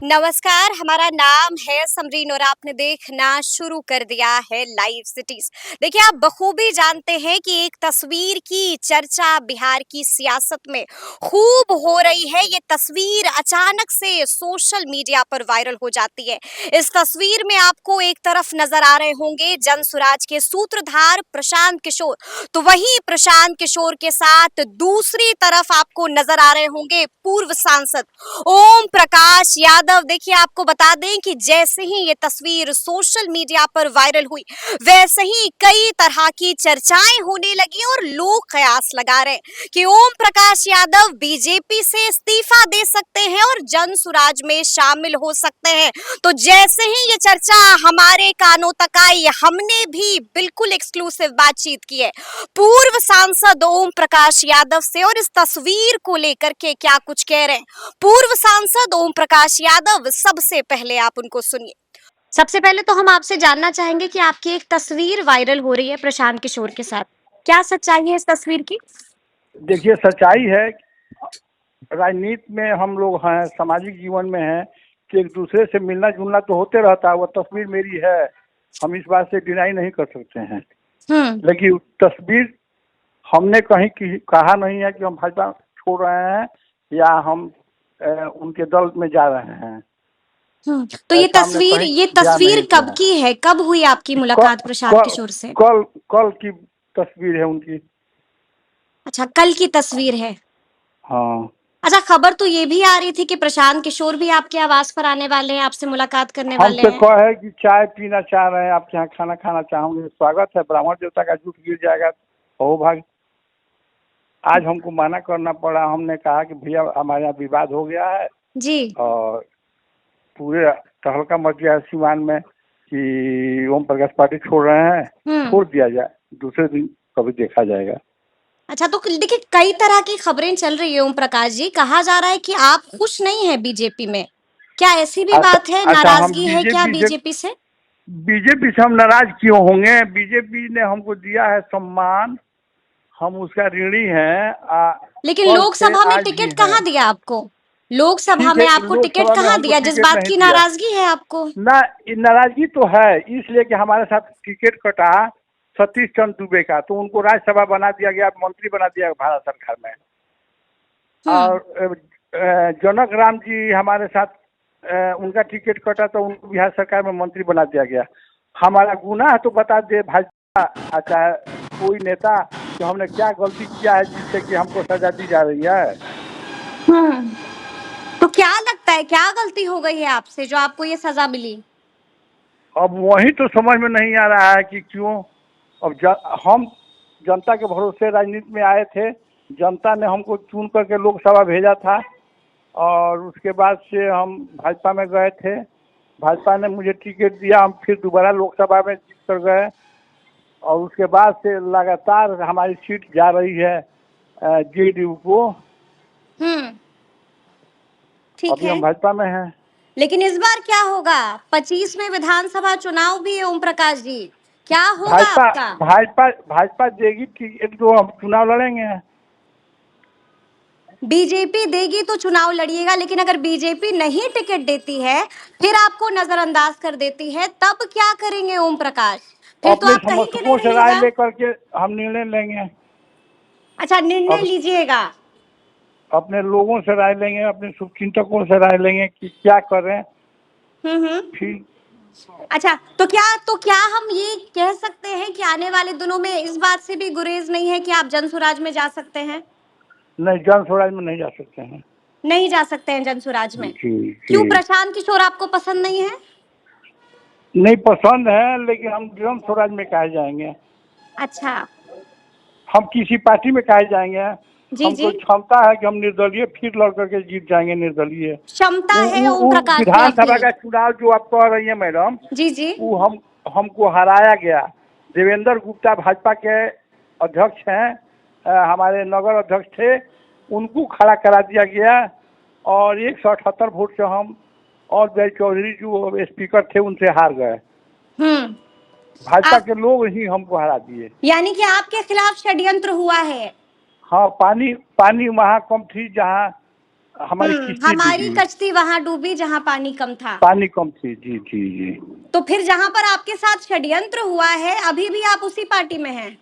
नमस्कार, हमारा नाम है समरीन और आपने देखना शुरू कर दिया है लाइव सिटीज। देखिए, आप बखूबी जानते हैं कि एक तस्वीर की चर्चा बिहार की सियासत में खूब हो रही है। ये तस्वीर अचानक से सोशल मीडिया पर वायरल हो जाती है। इस तस्वीर में आपको एक तरफ नजर आ रहे होंगे जनसुराज के सूत्रधार प्रशांत किशोर, तो वहीं प्रशांत किशोर के साथ दूसरी तरफ आपको नजर आ रहे होंगे पूर्व सांसद ओम प्रकाश यादव। देखिए, आपको बता दें कि जैसे ही ये तस्वीर सोशल मीडिया पर वायरल हुई, वैसे ही कई तरह की चर्चाएं होने लगी और लोग कयास लगा रहे हैं कि ओम प्रकाश यादव बीजेपी से इस्तीफा दे सकते हैं और जनसुराज में शामिल हो सकते हैं। तो जैसे ही ये चर्चा हमारे कानों तक आई, हमने भी बिल्कुल एक्सक्लूसिव बातचीत की है पूर्व सांसद ओम प्रकाश यादव से, और इस तस्वीर को लेकर के क्या कुछ कह रहे हैं पूर्व सांसद ओम प्रकाश यादव। सबसे पहले आप उनको सुनिए। सबसे पहले तो हम आपसे जानना चाहेंगे कि आपकी एक तस्वीर वायरल हो रही है प्रशांत किशोर के साथ, क्या सच्चाई है इस तस्वीर की? देखिए, सच्चाई है। राजनीति में हम लोग हैं, सामाजिक जीवन में हैं कि एक दूसरे से मिलना जुलना तो होते रहता है। वो तस्वीर मेरी है, हम इस बात से डिनाई नहीं कर सकते हैं। लेकिन तस्वीर हमने कहीं कहा नहीं है कि हम भाजपा छोड़ रहे हैं या हम उनके दल में जा रहे हैं। तो ये तस्वीर कब की है? कब हुई आपकी मुलाकात प्रशांत किशोर से? कल की तस्वीर है उनकी। अच्छा, कल की तस्वीर है। हाँ। अच्छा, खबर तो ये भी आ रही थी कि प्रशांत किशोर भी आपके आवास पर आने वाले हैं, आपसे मुलाकात करने वाले हमसे हैं। कहे कि चाय पीना चाह रहे हैं, आपके यहाँ खाना खाना चाहूंगे, स्वागत है। ब्राह्मण देवता का जूट गिर जाएगा हो भाग। आज हमको मना करना पड़ा। हमने कहा कि भैया हमारे यहाँ विवाद हो गया है जी, और पूरे तहलका मच गया है सीमान में कि ओम प्रकाश पार्टी छोड़ रहे हैं। छोड़ दिया जाए, दूसरे दिन कभी देखा जाएगा। अच्छा, तो देखिए, कई तरह की खबरें चल रही है ओम प्रकाश जी। कहा जा रहा है कि आप खुश नहीं है बीजेपी में, क्या ऐसी भी अच्छा, बात है? अच्छा, हम नाराजगी है क्या बीजेपी से? बीजेपी से हम नाराज क्यों होंगे? बीजेपी ने हमको दिया है सम्मान, हम उसका ऋणी हैं। लेकिन कल से लोकसभा में आज भी टिकट हैं। कहाँ दिया आपको? लोकसभा ठीक है, में आपको टिकट लोकसभा में कहाँ हमको दिया? जिस टिकट बात नहीं की दिया नाराजगी है आपको? ना। नाराजगी तो है इसलिए कि हमारे साथ टिकट कटा सतीश चंद्र दुबे का, तो उनको राज्यसभा बना दिया गया, मंत्री बना दिया भारत सरकार में। और जनक राम जी हमारे साथ, उनका टिकट कटा तो उनको बिहार सरकार में मंत्री बना दिया गया। हमारा गुनाह तो बता दे भाजपा चाहे कोई नेता कि हमने क्या गलती किया है जिससे कि हमको सजा दी जा रही है। तो क्या लगता है, क्या गलती हो गई है आपसे जो आपको ये सजा मिली? अब वही तो समझ में नहीं आ रहा है कि क्यों। अब हम जनता के भरोसे राजनीति में आए थे, जनता ने हमको चुन करके लोकसभा भेजा था और उसके बाद से हम भाजपा में गए थे। भाजपा ने मुझे टिकट दिया, हम फिर दोबारा लोकसभा में जीत कर गए और उसके बाद से लगातार हमारी सीट जा रही है जेडीयू को। ठीक अभी है, हम भाजपा में हैं। लेकिन इस बार क्या होगा? 25 में विधानसभा चुनाव भी है ओम प्रकाश जी, क्या होगा भाजपा आपका? भाजपा भाजपा देगी टिकट तो हम चुनाव लड़ेंगे। बीजेपी देगी तो चुनाव लड़िएगा, लेकिन अगर बीजेपी नहीं टिकट देती है, फिर आपको नजरअंदाज कर देती है, तब क्या करेंगे ओम प्रकाश? फिर तो अपने आप कहीं के समर्थकों नहीं से राय रहिएगा। लेकर के हम निर्णय लेंगे। अच्छा, निर्णय अब लीजिएगा। अपने लोगों से राय लेंगे, अपने शुभचिंतकों से राय लेंगे कि क्या करें। फिर अच्छा, तो क्या हम ये कह सकते हैं कि आने वाले दिनों में इस बात से भी गुरेज नहीं है कि आप जनसुराज में जा सकते हैं? नहीं, जन स्वराज में नहीं जा सकते हैं। नहीं जा सकते हैं जनसुराज में? जी क्यों, जी। प्रशांत किशोर आपको पसंद नहीं है? नहीं पसंद है, लेकिन हम जन स्वराज में काहे जाएंगे? अच्छा, हम किसी पार्टी में काहे जाएंगे? जी हमको जी, क्षमता है कि हम निर्दलीय फिर लड़ करके जीत जाएंगे। निर्दलीय क्षमता है ओम वो प्रकाश में विधानसभा अपनी। का चुनाव जो आप कह रही है मैडम, जी जी, वो हमको हराया गया। देवेंद्र गुप्ता भाजपा के अध्यक्ष हैं, हमारे नगर अध्यक्ष थे, उनको खड़ा करा दिया गया और 178 वोट से हम और जय चौधरी जो स्पीकर थे उनसे हार गए। भाजपा आप के लोग ही हमको हरा दिए। यानी कि आपके खिलाफ षड्यंत्र हुआ है? हाँ, पानी पानी वहाँ कम थी जहाँ हमारी किस्ती हमारी डूबी, कश्ती वहां डूबी जहां पानी कम था। पानी कम थी। जी जी जी। तो फिर जहां पर आपके साथ षड्यंत्र हुआ है, अभी भी आप उसी पार्टी में हैं?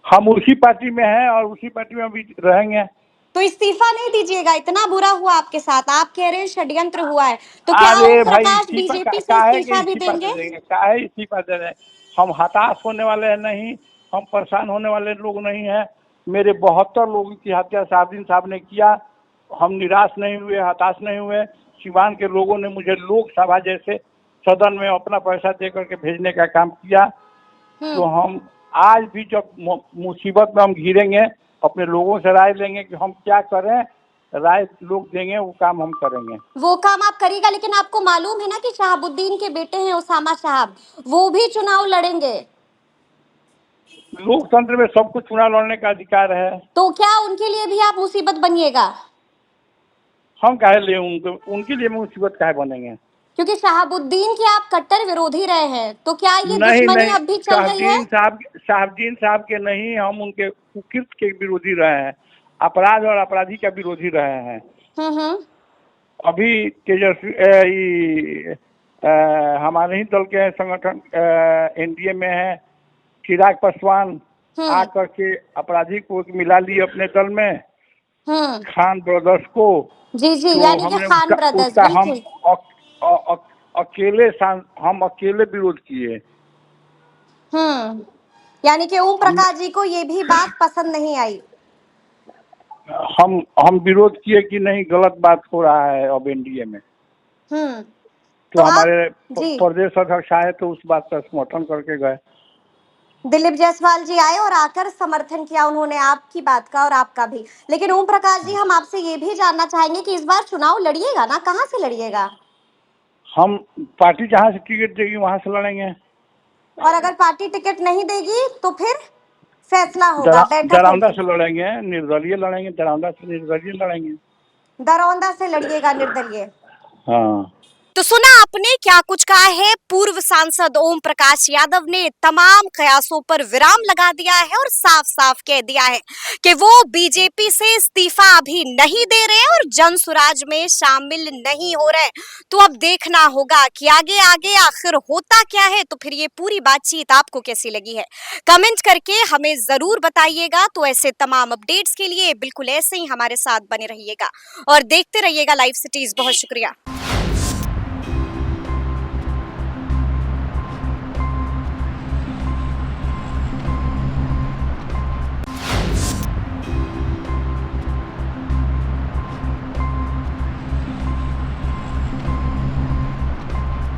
हम उसी पार्टी में हैं और उसी पार्टी में अभी रहेंगे। तो इस्तीफा नहीं दीजिएगा, इतना बुरा हुआ आपके साथ, आप कह रहे हैं षड्यंत्र हुआ है, तो क्या ओम अरे भाई प्रकाश इस्तीफा बीजेपी से काहे के इस्तीफा भी इस्तीफा दे देंगे? देंगे, काहे इस्तीफा दे दें। हम हताश होने वाले हैं नहीं, हम परेशान होने वाले लोग नहीं हैं। मेरे 72 लोगों की हत्या साहबदीन साहब ने किया, हम निराश नहीं हुए, हताश नहीं हुए। सिवान के लोगों ने मुझे लोकसभा जैसे सदन में अपना पैसा दे करके भेजने का काम किया। तो हम आज भी जब मुसीबत में हम घिरेंगे, अपने लोगों से राय लेंगे कि हम क्या करें, राय लोग देंगे, वो काम हम करेंगे। वो काम आप करिएगा, लेकिन आपको मालूम है ना कि शहाबुद्दीन के बेटे हैं उसामा साहब, वो भी चुनाव लड़ेंगे। लोकतंत्र में सबको चुनाव लड़ने का अधिकार है। तो क्या उनके लिए भी आप मुसीबत बनिएगा? हम काहे लिए उनके लिए मुसीबत काहे बनेंगे। क्योंकि शहाबुद्दीन के आप कट्टर विरोधी रहे हैं, तो क्या ये नहीं दुश्मनी नहीं, अब भी चल रही है? साहबदीन साहब के नहीं, हम उनके कुकृत्य के विरोधी रहे हैं, अपराध और अपराधी का विरोधी रहे हैं। हम्म। अभी तेजस्वी हमारे ही दल के संगठन एनडीए में है, चिराग पासवान आकर के अपराधी को मिला लिए अपने दल में, खान ब्रदर्स को। जी जी, तो यानी कि हमने खान ब्रदर्स, उसका हम बिल्कुल। हम अकेले विरोध किए। यानी कि ओम हम प्रकाश जी को ये भी बात पसंद नहीं आई। हम विरोध किए कि नहीं, गलत बात हो रहा है अब एनडीए में। तो तो आप हमारे जी, प्रदेश अध्यक्ष आए तो उस बात का समर्थन करके गए। दिलीप जायसवाल जी आए और आकर समर्थन किया उन्होंने आपकी बात का और आपका भी। लेकिन ओम प्रकाश जी, हम आपसे ये भी जानना चाहेंगे कि इस बार चुनाव लड़िएगा ना, कहाँ से लड़िएगा? हम पार्टी जहाँ से टिकट देगी वहां से लड़ेंगे। और अगर पार्टी टिकट नहीं देगी तो फिर फैसला होगा, बैठक दरौंदा होगी। से लड़ेंगे, निर्दलीय लड़ेंगे, दरौंदा से निर्दलीय लड़ेंगे। दरौंदा से लड़िएगा, निर्दलीय। हाँ। तो सुना आपने क्या कुछ कहा है पूर्व सांसद ओम प्रकाश यादव ने। तमाम कयासों पर विराम लगा दिया है और साफ साफ कह दिया है कि वो बीजेपी से इस्तीफा अभी नहीं दे रहे और जनसुराज में शामिल नहीं हो रहे। तो अब देखना होगा कि आगे आगे आखिर होता क्या है। तो फिर ये पूरी बातचीत आपको कैसी लगी है, कमेंट करके हमें जरूर बताइएगा। तो ऐसे तमाम अपडेट्स के लिए बिल्कुल ऐसे ही हमारे साथ बने रहिएगा और देखते रहिएगा लाइव सिटीज। बहुत शुक्रिया।